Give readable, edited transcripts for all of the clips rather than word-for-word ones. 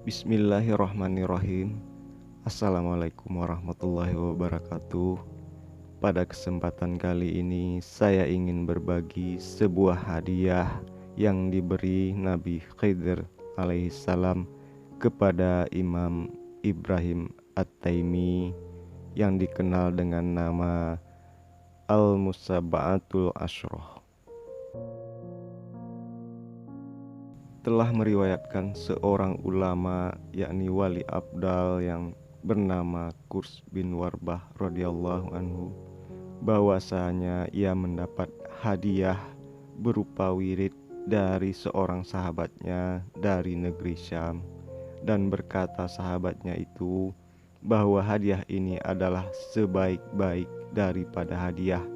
Bismillahirrahmanirrahim. Assalamualaikum warahmatullahi wabarakatuh. Pada kesempatan kali ini saya ingin berbagi sebuah hadiah yang diberi Nabi Khidir alaihissalam kepada Imam Ibrahim At-Taimi yang dikenal dengan nama Al-Musaba'atul Ashroh. Telah meriwayatkan seorang ulama yakni wali abdal yang bernama Kurs bin Warbah radhiyallahu anhu bahwasanya ia mendapat hadiah berupa wirid dari seorang sahabatnya dari negeri Syam, dan berkata sahabatnya itu bahwa hadiah ini adalah sebaik-baik daripada hadiah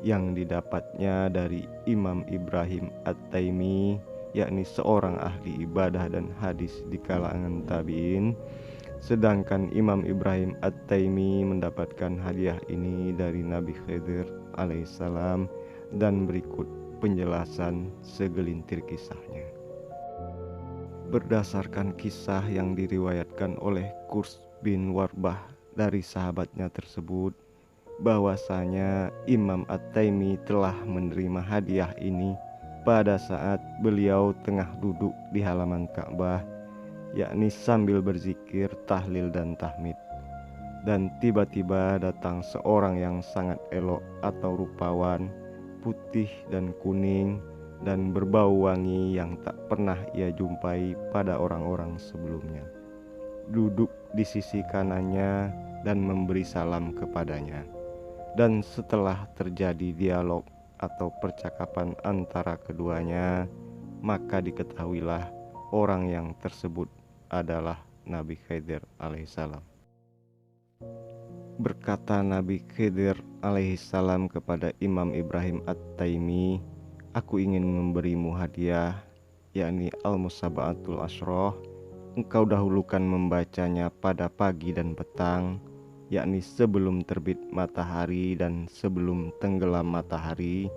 yang didapatnya dari Imam Ibrahim At-Taimi, yakni seorang ahli ibadah dan hadis di kalangan tabi'in. Sedangkan Imam Ibrahim At-Taimi mendapatkan hadiah ini dari Nabi Khidir alaihissalam, dan berikut penjelasan segelintir kisahnya. Berdasarkan kisah yang diriwayatkan oleh Kurs bin Warbah dari sahabatnya tersebut, bahwasanya Imam At-Taimi telah menerima hadiah ini pada saat beliau tengah duduk di halaman Ka'bah, yakni sambil berzikir, tahlil dan tahmid. Dan tiba-tiba datang seorang yang sangat elok atau rupawan, putih dan kuning, dan berbau wangi yang tak pernah ia jumpai pada orang-orang sebelumnya. Duduk di sisi kanannya dan memberi salam kepadanya. Dan setelah terjadi dialog atau percakapan antara keduanya, maka diketahuilah orang yang tersebut adalah Nabi Khidir alaihissalam. Berkata Nabi Khidir alaihissalam kepada Imam Ibrahim At-Taimi, "Aku ingin memberimu hadiah, yakni Al-Musaba'atul Ashroh. Engkau dahulukan membacanya pada pagi dan petang, yakni sebelum terbit matahari dan sebelum tenggelam matahari,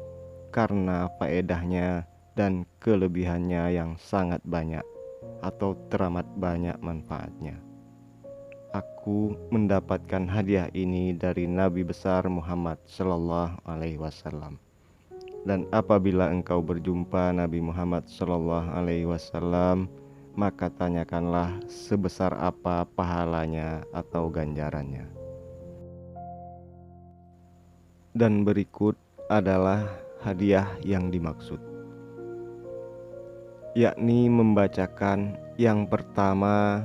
karena faedahnya dan kelebihannya yang sangat banyak atau teramat banyak manfaatnya. Aku mendapatkan hadiah ini dari Nabi besar Muhammad Sallallahu Alaihi Wasallam. Dan apabila engkau berjumpa Nabi Muhammad Sallallahu Alaihi Wasallam, maka tanyakanlah sebesar apa pahalanya atau ganjarannya." Dan berikut adalah hadiah yang dimaksud, yakni membacakan yang pertama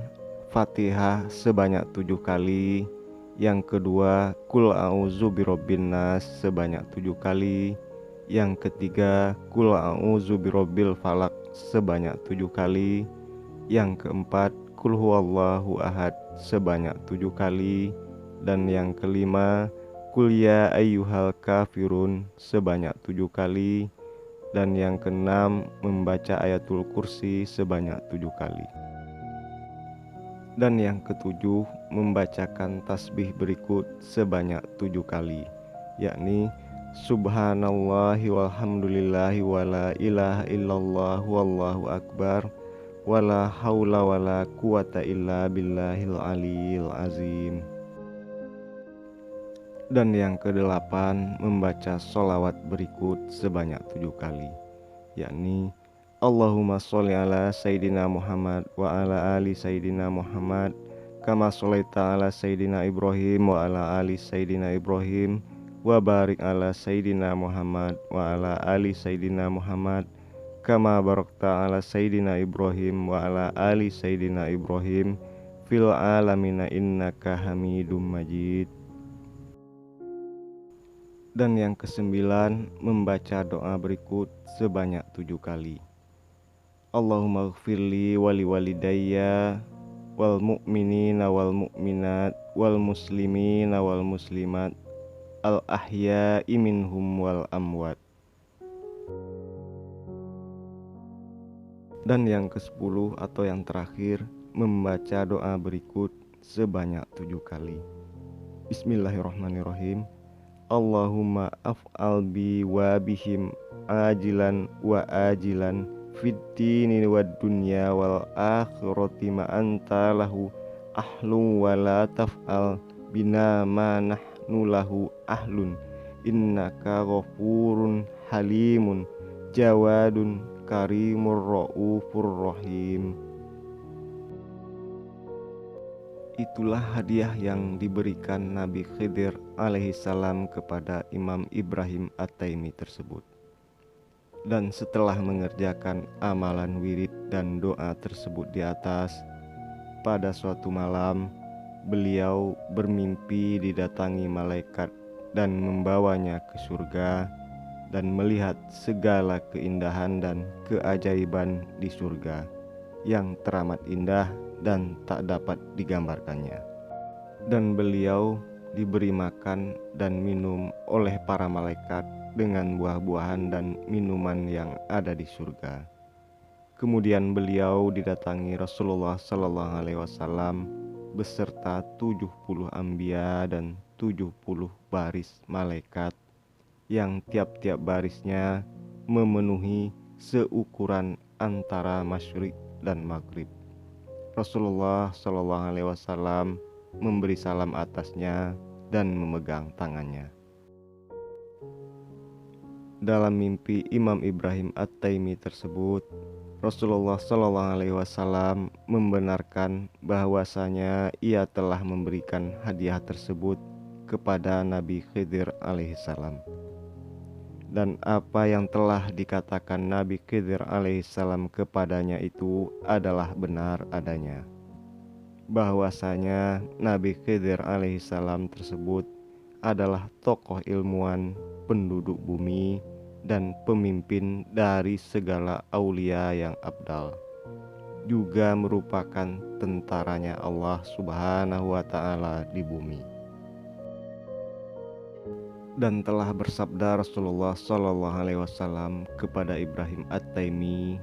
Fatihah sebanyak 7 kali, yang kedua Qul a'udzu birabbin nas sebanyak 7 kali, yang ketiga Qul a'udzu birabbil falaq sebanyak 7 kali, yang keempat Qul huwallahu ahad sebanyak 7 kali, dan yang kelima Qul ya ayyuhal kafirun sebanyak 7 kali, dan yang keenam membaca ayatul kursi sebanyak 7 kali. Dan yang ketujuh membacakan tasbih berikut sebanyak 7 kali, yakni Subhanallahi walhamdulillahi wala ilaha illallah wallahu akbar wala haula wala quwata illa billahil aliyil azim. Dan yang kedelapan membaca sholawat berikut sebanyak 7 kali, yakni Allahumma sholli ala Sayyidina Muhammad wa ala ali Sayyidina Muhammad kama sholaita ala Sayyidina Ibrahim wa ala ali Sayyidina Ibrahim wa barik ala Sayyidina Muhammad wa ala ali Sayyidina Muhammad kama barakta ala Sayyidina Ibrahim wa ala ali Sayyidina Ibrahim fil alamina innaka hamidum majid. Dan yang kesembilan membaca doa berikut sebanyak 7 kali. Allahumma gfirli wali walidayya wal mu'minina wal mu'minat wal muslimina wal muslimat al ahya'i minhum wal amwat. Dan yang ke-10 atau yang terakhir membaca doa berikut sebanyak 7 kali. Bismillahirrahmanirrahim. Allahumma af'al bi wa bihim ajilan wa ajilan fid dini wad dunya wal akhirati ma anta lahu ahlun wala taf'al bina ma nahnu lahu ahlun innaka ghafurun halimun jawadun karimur raufur rahim. Itulah hadiah yang diberikan Nabi Khidir alaihissalam kepada Imam Ibrahim At-Taimi tersebut. Dan setelah mengerjakan amalan wirid dan doa tersebut di atas, pada suatu malam beliau bermimpi didatangi malaikat dan membawanya ke surga dan melihat segala keindahan dan keajaiban di surga yang teramat indah dan tak dapat digambarkannya. Dan beliau diberi makan dan minum oleh para malaikat dengan buah-buahan dan minuman yang ada di surga. Kemudian beliau didatangi Rasulullah Sallallahu Alaihi Wasallam beserta 70 anbiya dan 70 baris malaikat yang tiap-tiap barisnya memenuhi seukuran antara masyriq dan maghrib. Rasulullah Shallallahu Alaihi Wasallam memberi salam atasnya dan memegang tangannya. Dalam mimpi Imam Ibrahim At-Taimi tersebut, Rasulullah Shallallahu Alaihi Wasallam membenarkan bahwasanya ia telah memberikan hadiah tersebut kepada Nabi Khidir alaihissalam. Dan apa yang telah dikatakan Nabi Khidir alaihissalam kepadanya itu adalah benar adanya. Bahwasanya Nabi Khidir alaihissalam tersebut adalah tokoh ilmuwan, penduduk bumi, dan pemimpin dari segala aulia yang abdal. Juga merupakan tentaranya Allah Subhanahu wa Ta'ala di bumi. Dan telah bersabda Rasulullah Sallallahu Alaihi Wasallam kepada Ibrahim At-Taimi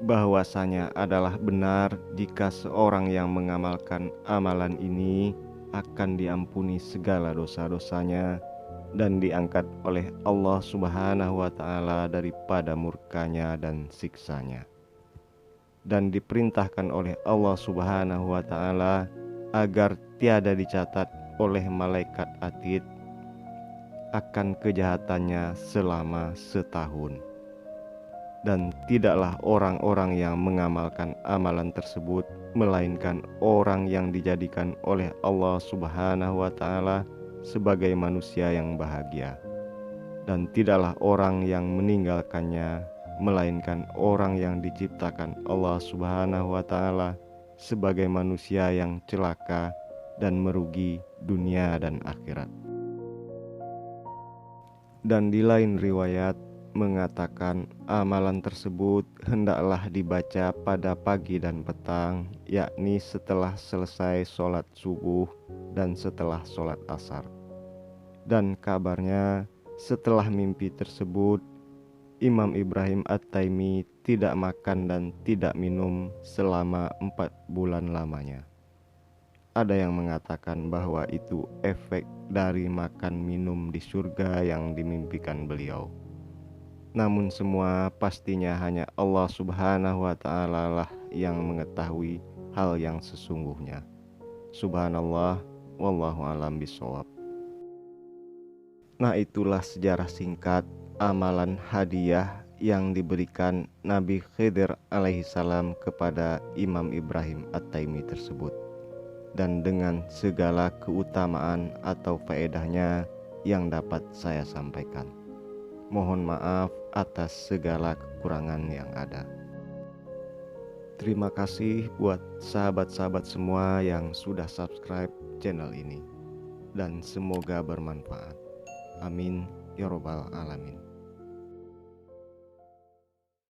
bahwasanya adalah benar jika seorang yang mengamalkan amalan ini akan diampuni segala dosa-dosanya dan diangkat oleh Allah Subhanahu wa Ta'ala daripada murkanya dan siksanya. Dan diperintahkan oleh Allah Subhanahu wa Ta'ala agar tiada dicatat oleh malaikat atid akan kejahatannya selama setahun. Dan tidaklah orang-orang yang mengamalkan amalan tersebut melainkan orang yang dijadikan oleh Allah Subhanahu wa Ta'ala sebagai manusia yang bahagia. Dan tidaklah orang yang meninggalkannya melainkan orang yang diciptakan Allah Subhanahu wa Ta'ala sebagai manusia yang celaka dan merugi dunia dan akhirat. Dan di lain riwayat mengatakan amalan tersebut hendaklah dibaca pada pagi dan petang, yakni setelah selesai sholat subuh dan setelah sholat asar. Dan kabarnya setelah mimpi tersebut, Imam Ibrahim At-Taimi tidak makan dan tidak minum selama 4 bulan lamanya. Ada yang mengatakan bahwa itu efek dari makan minum di surga yang dimimpikan beliau. Namun semua pastinya hanya Allah Subhanahu wa Ta'ala lah yang mengetahui hal yang sesungguhnya. Subhanallah, wallahu alam bishawab. Nah, itulah sejarah singkat amalan hadiah yang diberikan Nabi Khidir alaihissalam kepada Imam Ibrahim At-Taimi tersebut, dan dengan segala keutamaan atau faedahnya yang dapat saya sampaikan. Mohon maaf atas segala kekurangan yang ada. Terima kasih buat sahabat-sahabat semua yang sudah subscribe channel ini, dan semoga bermanfaat. Amin ya robbal alamin.